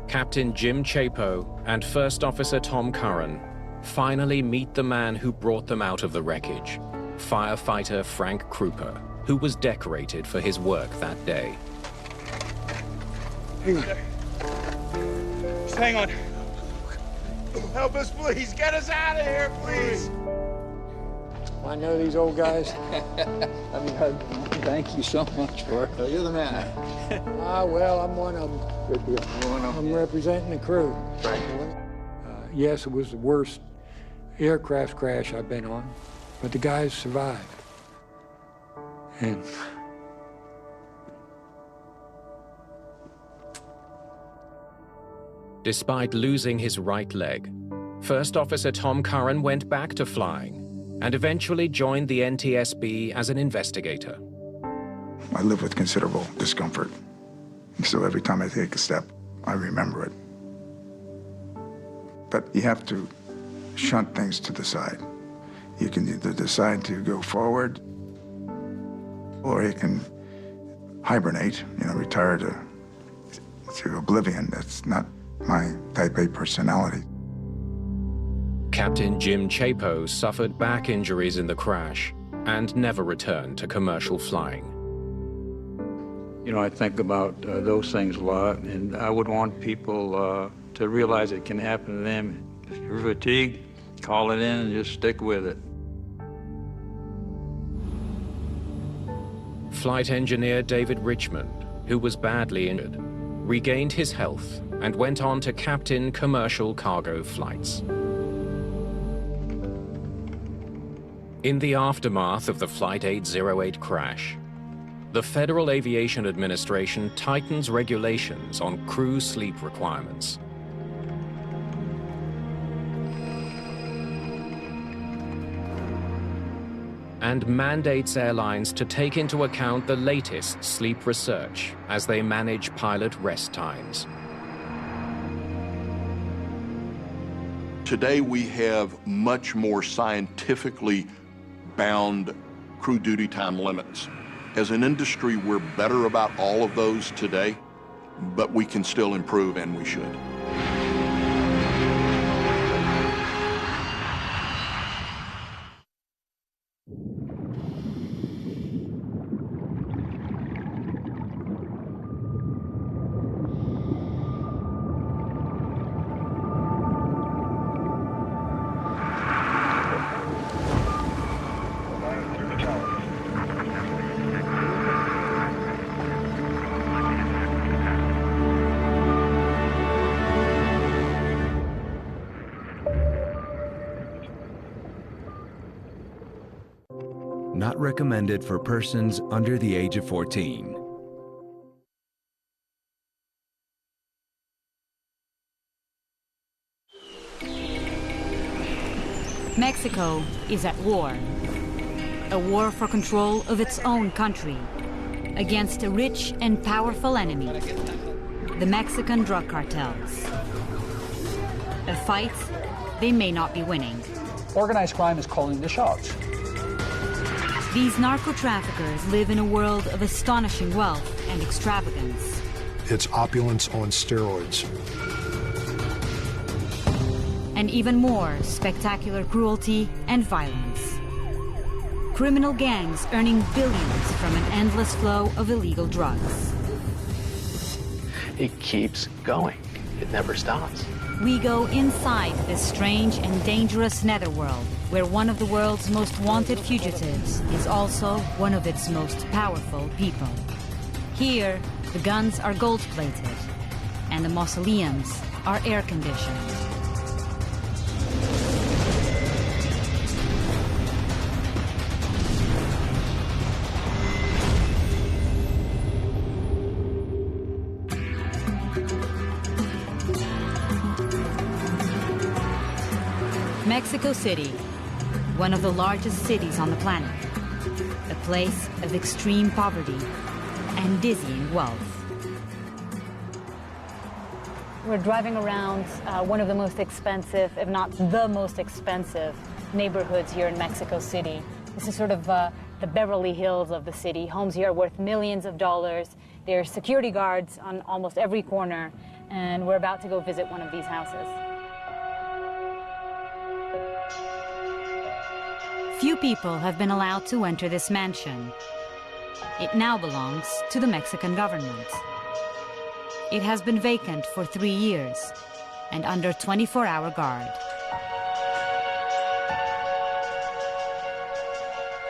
Captain Jim Chapo and First Officer Tom Curran finally meet the man who brought them out of the wreckage, firefighter Frank Krupa, who was decorated for his work that day. Hang on. Just hang on. Help us, please. Get us out of here, please. I know these old guys. I mean, thank you so much for it. So you're the man. Well, I'm one of them. Good deal. I'm representing the crew. Right. Yes, it was the worst aircraft crash I've been on, but the guys survived. And despite losing his right leg, First Officer Tom Curran went back to flying and eventually joined the NTSB as an investigator. I live with considerable discomfort, so every time I take a step, I remember it. But you have to shunt things to the side. You can either decide to go forward, or you can hibernate, retire to oblivion. That's not my type A personality. Captain Jim Chapo suffered back injuries in the crash and never returned to commercial flying. I think about those things a lot, and I would want people to realize it can happen to them. If you're fatigued, call it in and just stick with it. Flight engineer David Richmond, who was badly injured, regained his health and went on to captain commercial cargo flights. In the aftermath of the Flight 808 crash, the Federal Aviation Administration tightens regulations on crew sleep requirements. And mandates airlines to take into account the latest sleep research as they manage pilot rest times. Today we have much more scientifically bound crew duty time limits. As an industry, we're better about all of those today, but we can still improve, and we should. Not recommended for persons under the age of 14. Mexico is at war. A war for control of its own country against a rich and powerful enemy, the Mexican drug cartels. A fight they may not be winning. Organized crime is calling the shots. These narco-traffickers live in a world of astonishing wealth and extravagance. It's opulence on steroids. And even more spectacular cruelty and violence. criminal gangs earning billions from an endless flow of illegal drugs. It keeps going. It never stops. We go inside this strange and dangerous netherworld, where one of the world's most wanted fugitives is also one of its most powerful people. Here, the guns are gold-plated, and the mausoleums are air-conditioned. Mexico City, one of the largest cities on the planet, a place of extreme poverty and dizzying wealth. We're driving around one of the most expensive, if not the most expensive, neighborhoods here in Mexico City. This is sort of the Beverly Hills of the city. Homes here are worth millions of dollars. There are security guards on almost every corner, and we're about to go visit one of these houses. Few people have been allowed to enter this mansion. It now belongs to the Mexican government. It has been vacant for 3 years and under 24-hour guard.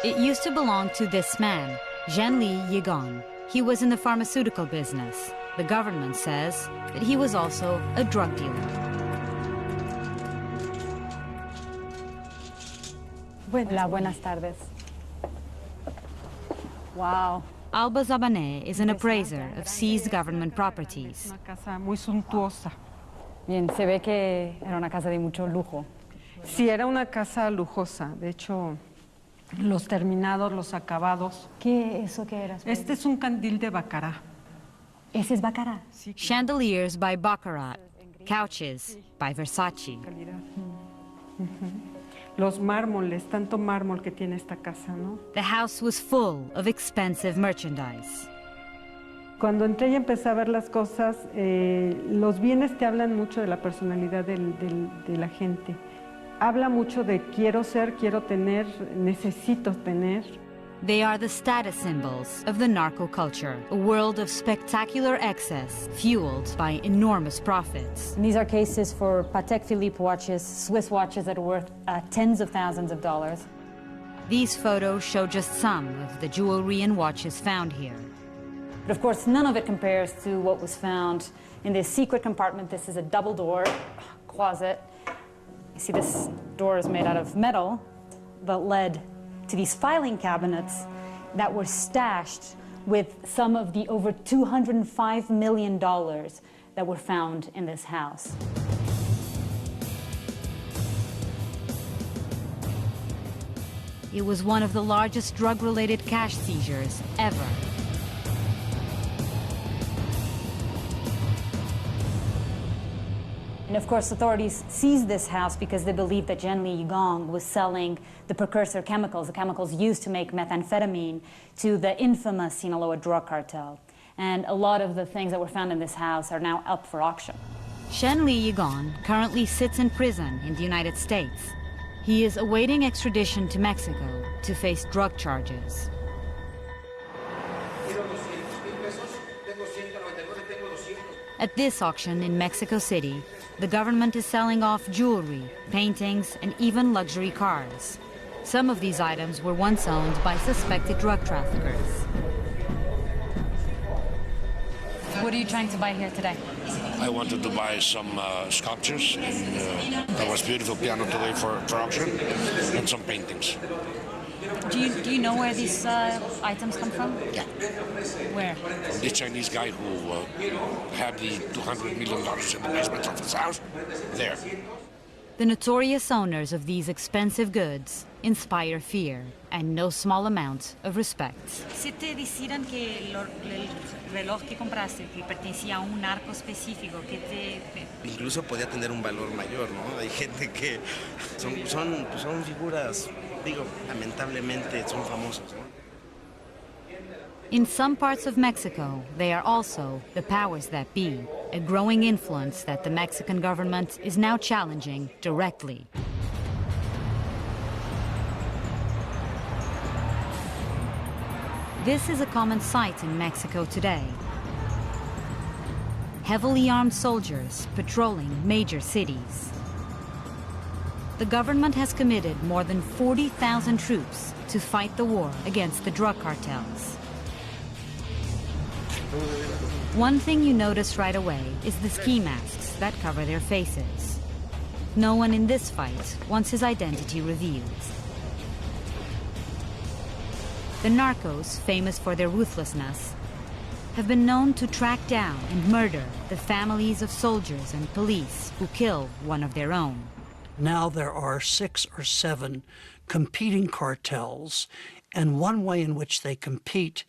It used to belong to this man, Jean-Louis Yegon. He was in the pharmaceutical business. The government says that he was also a drug dealer. Hola, buenas tardes. Wow. Alba Zabané is an appraiser of seized government properties. Una casa muy suntuosa. Bien, se ve que era una casa de mucho lujo. Sí, era una casa lujosa. De hecho, los terminados, los acabados. ¿Qué eso qué era? Este es un candil de Baccarat. ¿Ese es Baccarat? Sí. Chandeliers by Baccarat, couches by Versace. Los mármoles, tanto mármol que tiene esta casa, ¿no? The house was full of expensive merchandise. Cuando entré y empecé a ver las cosas, los bienes te hablan mucho de la personalidad de la gente. Habla mucho de quiero ser, quiero tener, necesito tener. They are the status symbols of the narco culture, a world of spectacular excess fueled by enormous profits. And these are cases for Patek Philippe watches, Swiss watches that are worth tens of thousands of dollars. These photos show just some of the jewelry and watches found here. But of course, none of it compares to what was found in this secret compartment. This is a double door closet. You see this door is made out of metal that led to these filing cabinets that were stashed with some of the over $205 million that were found in this house. It was one of the largest drug-related cash seizures ever. And of course, authorities seized this house because they believed that Jean-Louis Yegon was selling the precursor chemicals, the chemicals used to make methamphetamine, to the infamous Sinaloa drug cartel. And a lot of the things that were found in this house are now up for auction. Jean-Louis Yegon currently sits in prison in the United States. He is awaiting extradition to Mexico to face drug charges. At this auction in Mexico City, the government is selling off jewelry, paintings, and even luxury cars. Some of these items were once owned by suspected drug traffickers. What are you trying to buy here today? I wanted to buy some sculptures, and there was beautiful piano today for auction, and some paintings. Do you know where these items come from? Yeah. Where? The Chinese guy who had the $200 million in the basement of his house, there. The notorious owners of these expensive goods inspire fear and no small amount of respect. Si te dijeran que el reloj que compraste que pertenecía a un narco específico, que te... Incluso podía tener un valor mayor, ¿no? Hay gente que son figuras, digo, lamentablemente son famosos, ¿no? In some parts of Mexico, they are also the powers that be, a growing influence that the Mexican government is now challenging directly. This is a common sight in Mexico today. Heavily armed soldiers patrolling major cities. The government has committed more than 40,000 troops to fight the war against the drug cartels. One thing you notice right away is the ski masks that cover their faces. No one in this fight wants his identity revealed. The narcos, famous for their ruthlessness, have been known to track down and murder the families of soldiers and police who kill one of their own. Now there are 6 or 7 competing cartels, and one way in which they compete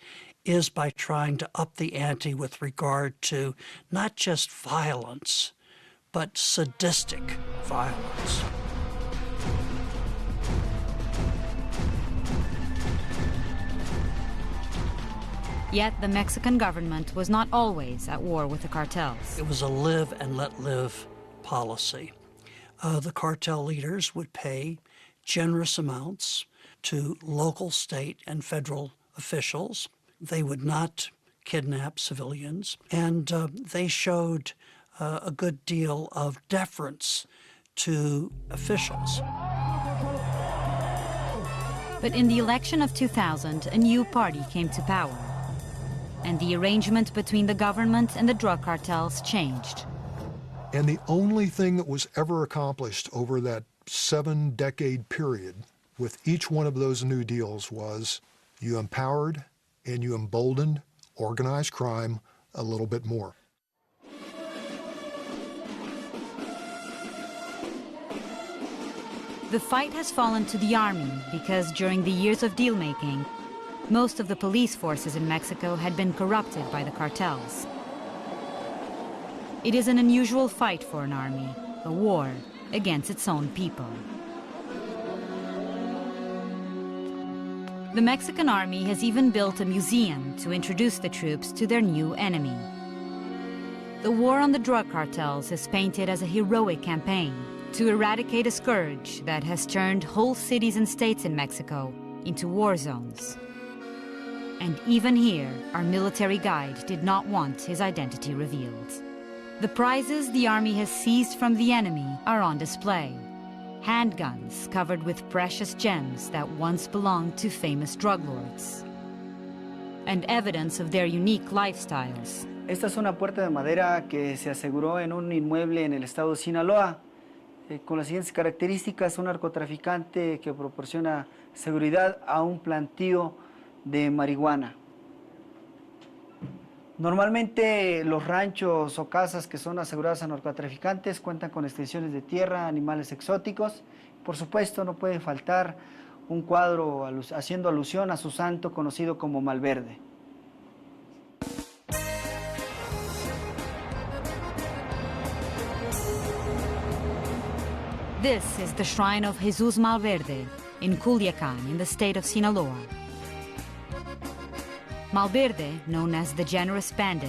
is by trying to up the ante with regard to not just violence, but sadistic violence. Yet the Mexican government was not always at war with the cartels. It was a live and let live policy. The cartel leaders would pay generous amounts to local, state, and federal officials. They would not kidnap civilians, and they showed a good deal of deference to officials. But in the election of 2000, a new party came to power, and the arrangement between the government and the drug cartels changed. And the only thing that was ever accomplished over that 7-decade period with each one of those new deals was you empowered and you emboldened organized crime a little bit more. The fight has fallen to the army because during the years of deal-making, most of the police forces in Mexico had been corrupted by the cartels. It is an unusual fight for an army, a war against its own people. The Mexican army has even built a museum to introduce the troops to their new enemy. The war on the drug cartels is painted as a heroic campaign to eradicate a scourge that has turned whole cities and states in Mexico into war zones. And even here, our military guide did not want his identity revealed. The prizes the army has seized from the enemy are on display. Handguns covered with precious gems that once belonged to famous drug lords. And evidence of their unique lifestyles. Esta es una puerta de madera que se aseguró en un inmueble en el estado de Sinaloa, con las siguientes características: un narcotraficante que proporciona seguridad a un plantío de marihuana. Normalmente los ranchos o casas que son aseguradas a narcotraficantes cuentan con extensiones de tierra, animales exóticos. Por supuesto, no puede faltar un cuadro haciendo alusión a su santo conocido como Malverde. This is the shrine of Jesus Malverde in Culiacan in the state of Sinaloa. Malverde, known as the Generous Bandit,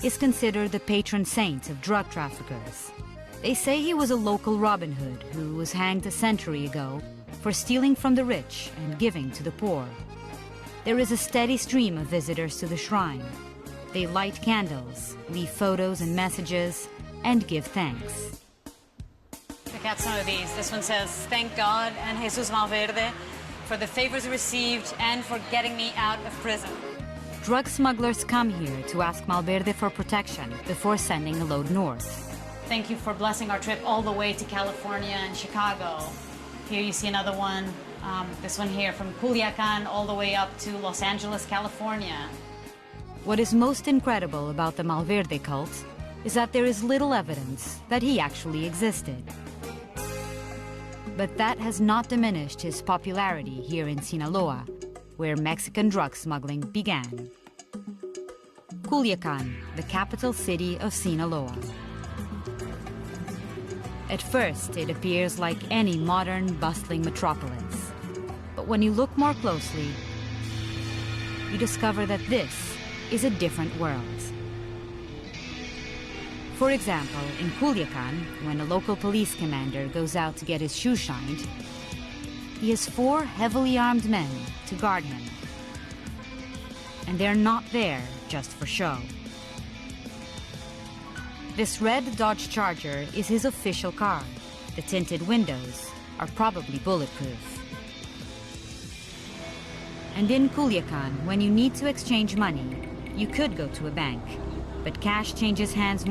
is considered the patron saint of drug traffickers. They say he was a local Robin Hood who was hanged a century ago for stealing from the rich and giving to the poor. There is a steady stream of visitors to the shrine. They light candles, leave photos and messages, and give thanks. Check out some of these. This one says, "Thank God and Jesus Malverde for the favors received and for getting me out of prison." Drug smugglers come here to ask Malverde for protection before sending a load north. Thank you for blessing our trip all the way to California and Chicago. Here you see another one, this one here from Culiacan all the way up to Los Angeles, California. What is most incredible about the Malverde cult is that there is little evidence that he actually existed. But that has not diminished his popularity here in Sinaloa, where Mexican drug smuggling began. Culiacan, the capital city of Sinaloa. At first, it appears like any modern, bustling metropolis. But when you look more closely, you discover that this is a different world. For example, in Culiacan, when a local police commander goes out to get his shoes shined, he has 4 heavily armed men to guard him. and they're not there just for show. This red Dodge Charger is his official car. The tinted windows are probably bulletproof. And in Culiacan, when you need to exchange money, you could go to a bank, but cash changes hands